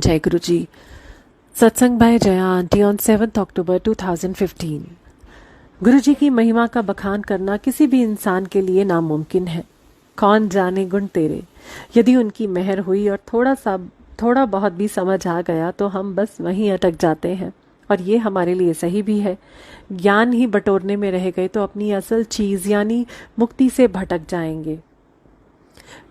जय गुरु जी। सत्संग bye Jaya aunty on 7 अक्टूबर 2015। गुरु जी की महिमा का बखान करना किसी भी इंसान के लिए नामुमकिन है। कौन जाने गुण तेरे, यदि उनकी मेहर हुई और थोड़ा बहुत भी समझ आ गया तो हम बस वहीं अटक जाते हैं, और ये हमारे लिए सही भी है। ज्ञान ही बटोरने में रह गए तो अपनी असल चीज यानी मुक्ति से भटक जाएंगे।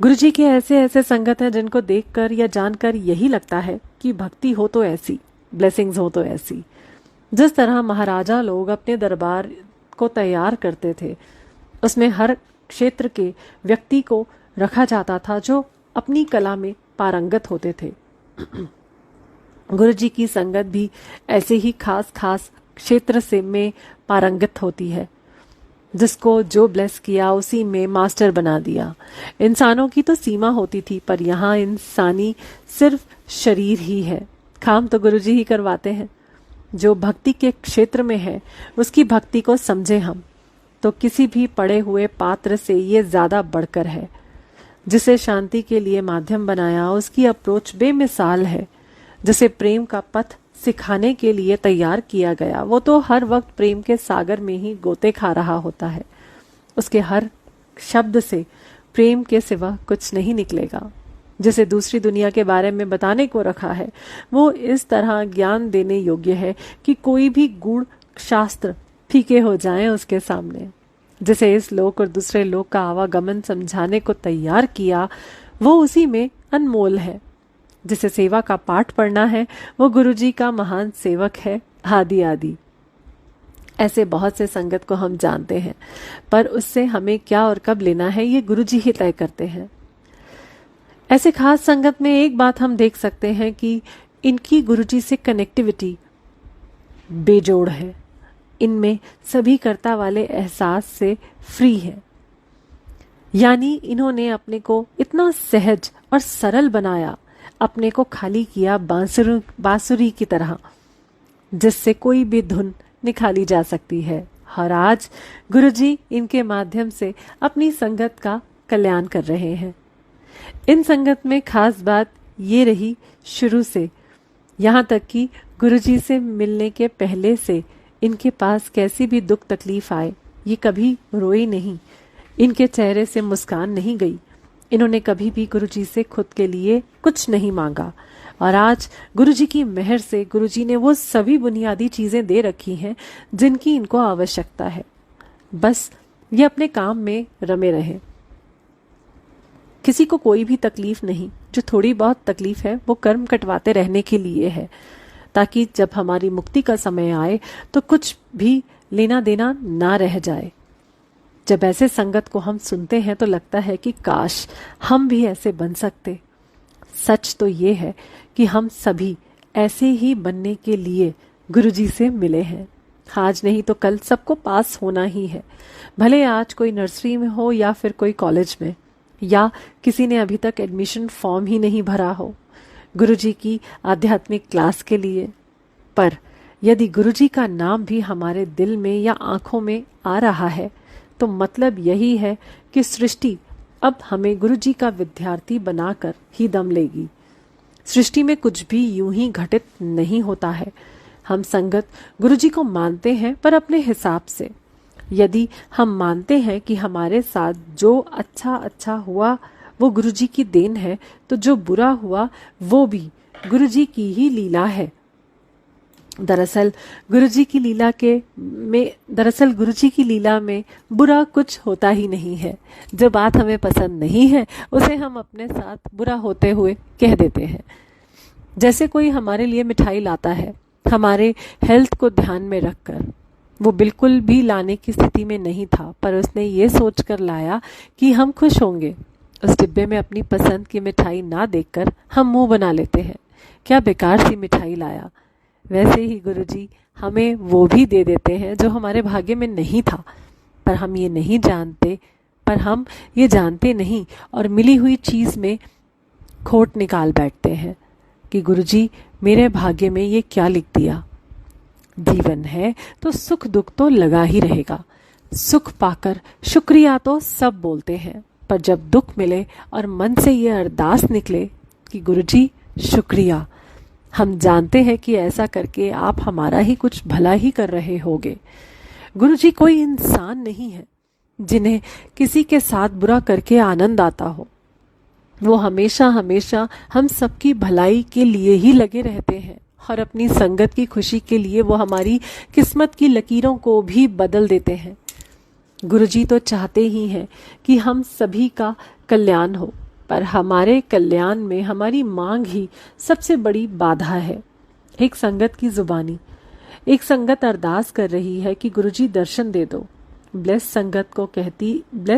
गुरु जी के ऐसे ऐसे संगत हैं जिनको देखकर या जानकर यही लगता है कि भक्ति हो तो ऐसी, ब्लेसिंग्स हो तो ऐसी। जिस तरह महाराजा लोग अपने दरबार को तैयार करते थे, उसमें हर क्षेत्र के व्यक्ति को रखा जाता था जो अपनी कला में पारंगत होते थे। गुरु जी की संगत भी ऐसे ही खास खास क्षेत्र से में पारंगत होती है। जिसको जो ब्लेस किया उसी में मास्टर बना दिया। इंसानों की तो सीमा होती थी, पर यहाँ इंसानी सिर्फ शरीर ही है। काम तो गुरुजी ही करवाते हैं। जो भक्ति के क्षेत्र में है उसकी भक्ति को समझे हम तो किसी भी पड़े हुए पात्र से ये ज्यादा बढ़कर है। जिसे शांति के लिए माध्यम बनाया उसकी अप्रोच बेमिसाल है। जिसे प्रेम का पथ सिखाने के लिए तैयार किया गया वो तो हर वक्त प्रेम के सागर में ही गोते खा रहा होता है। उसके हर शब्द से प्रेम के सिवा कुछ नहीं निकलेगा। जिसे दूसरी दुनिया के बारे में बताने को रखा है वो इस तरह ज्ञान देने योग्य है कि कोई भी गूढ़ शास्त्र फीके हो जाएं उसके सामने। जिसे इस लोक और दूसरे लोक का आवागमन समझाने को तैयार किया वो उसी में अनमोल है। जिसे सेवा का पाठ पढ़ना है वो गुरुजी का महान सेवक है, आदि आदि। ऐसे बहुत से संगत को हम जानते हैं, पर उससे हमें क्या और कब लेना है ये गुरुजी ही तय करते हैं। ऐसे खास संगत में एक बात हम देख सकते हैं कि इनकी गुरुजी से कनेक्टिविटी बेजोड़ है। इनमें सभी कर्ता वाले एहसास से फ्री है। यानी इन्होंने अपने को इतना सहज और सरल बनाया, अपने को खाली किया बांसुरी की तरह, जिससे कोई भी धुन निकाली जा सकती है। और आज गुरुजी इनके माध्यम से अपनी संगत का कल्याण कर रहे हैं। इन संगत में खास बात ये रही शुरू से यहाँ तक कि गुरुजी से मिलने के पहले से इनके पास कैसी भी दुख तकलीफ आए ये कभी रोई नहीं, इनके चेहरे से मुस्कान नहीं गई। इन्होंने कभी भी गुरुजी से खुद के लिए कुछ नहीं मांगा, और आज गुरुजी की मेहर से गुरुजी ने वो सभी बुनियादी चीजें दे रखी हैं जिनकी इनको आवश्यकता है। बस ये अपने काम में रमे रहें। किसी को कोई भी तकलीफ नहीं। जो थोड़ी बहुत तकलीफ है वो कर्म कटवाते रहने के लिए है, ताकि जब हमारी मुक्ति का समय आए तो कुछ भी लेना देना ना रह जाए। जब ऐसे संगत को हम सुनते हैं तो लगता है कि काश हम भी ऐसे बन सकते। सच तो ये है कि हम सभी ऐसे ही बनने के लिए गुरुजी से मिले हैं। आज नहीं तो कल सबको पास होना ही है। भले आज कोई नर्सरी में हो या फिर कोई कॉलेज में, या किसी ने अभी तक एडमिशन फॉर्म ही नहीं भरा हो गुरुजी की आध्यात्मिक क्लास के लिए। पर यदि गुरुजी का नाम भी हमारे दिल में या आंखों में आ रहा है तो मतलब यही है कि सृष्टि अब हमें गुरुजी का विद्यार्थी बनाकर ही दम लेगी। सृष्टि में कुछ भी यूं ही घटित नहीं होता है। हम संगत गुरुजी को मानते हैं, पर अपने हिसाब से। यदि हम मानते हैं कि हमारे साथ जो अच्छा हुआ वो गुरुजी की देन है, तो जो बुरा हुआ वो भी गुरुजी की ही लीला है। दरअसल गुरुजी की लीला में बुरा कुछ होता ही नहीं है। जो बात हमें पसंद नहीं है उसे हम अपने साथ बुरा होते हुए कह देते हैं। जैसे कोई हमारे लिए मिठाई लाता है हमारे हेल्थ को ध्यान में रखकर। वो बिल्कुल भी लाने की स्थिति में नहीं था, पर उसने ये सोचकर लाया कि हम खुश होंगे। उस डिब्बे में अपनी पसंद की मिठाई ना देखकर हम मुंह बना लेते हैं, क्या बेकार सी मिठाई लाया। वैसे ही गुरुजी हमें वो भी दे देते हैं जो हमारे भाग्य में नहीं था, पर हम ये जानते नहीं और मिली हुई चीज में खोट निकाल बैठते हैं कि गुरुजी मेरे भाग्य में ये क्या लिख दिया। जीवन है तो सुख दुख तो लगा ही रहेगा। सुख पाकर शुक्रिया तो सब बोलते हैं, पर जब दुख मिले और मन से ये अरदास निकले कि गुरुजी शुक्रिया, हम जानते हैं कि ऐसा करके आप हमारा ही कुछ भला ही कर रहे होगे। गुरुजी कोई इंसान नहीं है जिन्हें किसी के साथ बुरा करके आनंद आता हो। वो हमेशा हमेशा हम सबकी भलाई के लिए ही लगे रहते हैं और अपनी संगत की खुशी के लिए वो हमारी किस्मत की लकीरों को भी बदल देते हैं। गुरुजी तो चाहते ही हैं कि हम सभी का कल्याण हो, पर हमारे कल्याण में हमारी मांग ही सबसे बड़ी बाधा है। एक संगत की जुबानी एक संगत अरदास कर रही है कि गुरुजी दर्शन दे दो। ब्लेस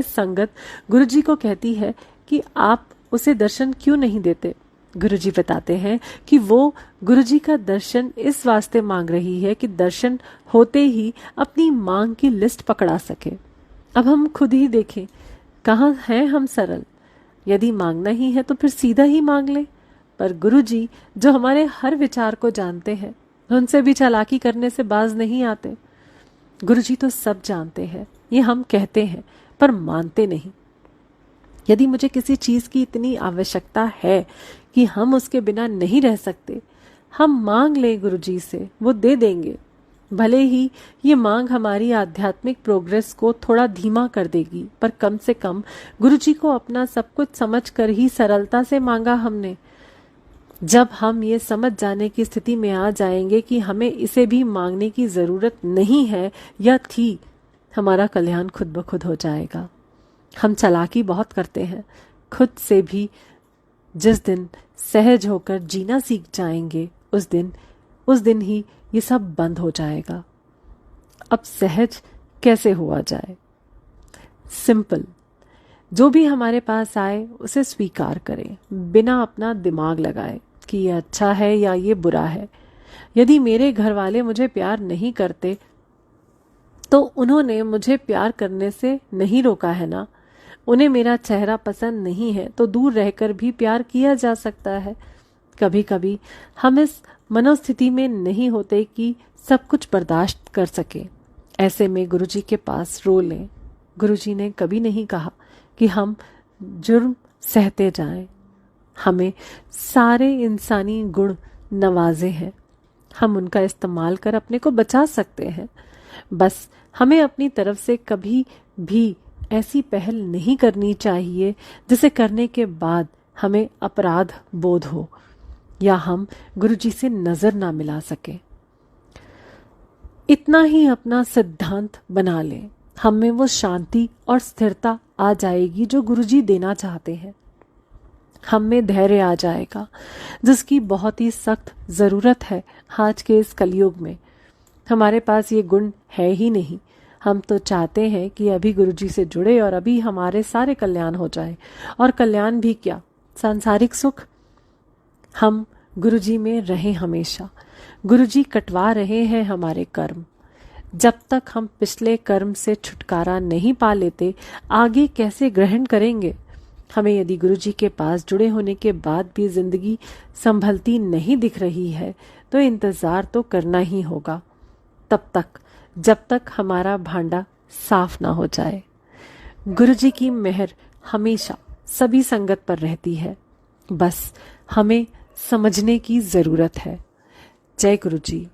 संगत गुरुजी को कहती है कि आप उसे दर्शन क्यों नहीं देते। गुरुजी बताते हैं कि वो गुरुजी का दर्शन इस वास्ते मांग रही है कि दर्शन होते ही अपनी मांग की लिस्ट पकड़ा सके। अब हम खुद ही देखें, कहाँ हैं हम सरल। यदि मांगना ही है तो फिर सीधा ही मांग ले। पर गुरुजी जो हमारे हर विचार को जानते हैं, उनसे भी चालाकी करने से बाज नहीं आते। गुरुजी तो सब जानते हैं, ये हम कहते हैं पर मानते नहीं। यदि मुझे किसी चीज की इतनी आवश्यकता है कि हम उसके बिना नहीं रह सकते, हम मांग ले गुरुजी से, वो दे देंगे। भले ही ये मांग हमारी आध्यात्मिक प्रोग्रेस को थोड़ा धीमा कर देगी, पर कम से कम गुरुजी को अपना सब कुछ समझकर ही सरलता से मांगा हमने। जब हम ये समझ जाने की स्थिति में आ जाएंगे कि हमें इसे भी मांगने की जरूरत नहीं है या थी, हमारा कल्याण खुद ब खुद हो जाएगा। हम चालाकी बहुत करते हैं खुद से भी। जिस दिन सहज होकर जीना सीख जाएंगे, उस दिन ही ये सब बंद हो जाएगा। अब सहज कैसे हुआ जाए? सिंपल, जो भी हमारे पास आए उसे स्वीकार करें, बिना अपना दिमाग लगाए कि ये अच्छा है या ये बुरा है। यदि मेरे घर वाले मुझे प्यार नहीं करते तो उन्होंने मुझे प्यार करने से नहीं रोका है ना। उन्हें मेरा चेहरा पसंद नहीं है तो दूर रहकर भी प्यार किया जा सकता है। कभी कभी हम इस मनोस्थिति में नहीं होते कि सब कुछ बर्दाश्त कर सके। ऐसे में गुरुजी के पास रो लें। गुरुजी ने कभी नहीं कहा कि हम जुर्म सहते जाएं। हमें सारे इंसानी गुण नवाजे हैं, हम उनका इस्तेमाल कर अपने को बचा सकते हैं। बस हमें अपनी तरफ से कभी भी ऐसी पहल नहीं करनी चाहिए जिसे करने के बाद हमें अपराध बोध हो या हम गुरुजी से नजर ना मिला सके। इतना ही अपना सिद्धांत बना लें, हम में वो शांति और स्थिरता आ जाएगी जो गुरुजी देना चाहते हैं। हम में धैर्य आ जाएगा जिसकी बहुत ही सख्त जरूरत है आज के इस कलयुग में। हमारे पास ये गुण है ही नहीं। हम तो चाहते हैं कि अभी गुरुजी से जुड़े और अभी हमारे सारे कल्याण हो जाए। और कल्याण भी क्या, सांसारिक सुख। हम गुरुजी में रहें हमेशा। गुरुजी कटवा रहे हैं हमारे कर्म। जब तक हम पिछले कर्म से छुटकारा नहीं पा लेते, आगे कैसे ग्रहण करेंगे? हमें यदि गुरुजी के पास जुड़े होने के बाद भी जिंदगी संभलती नहीं दिख रही है तो इंतजार तो करना ही होगा, तब तक जब तक हमारा भांडा साफ ना हो जाए। गुरुजी की मेहर हमेशा सभी संगत पर रहती है, बस हमें समझने की जरूरत है। जय गुरुजी।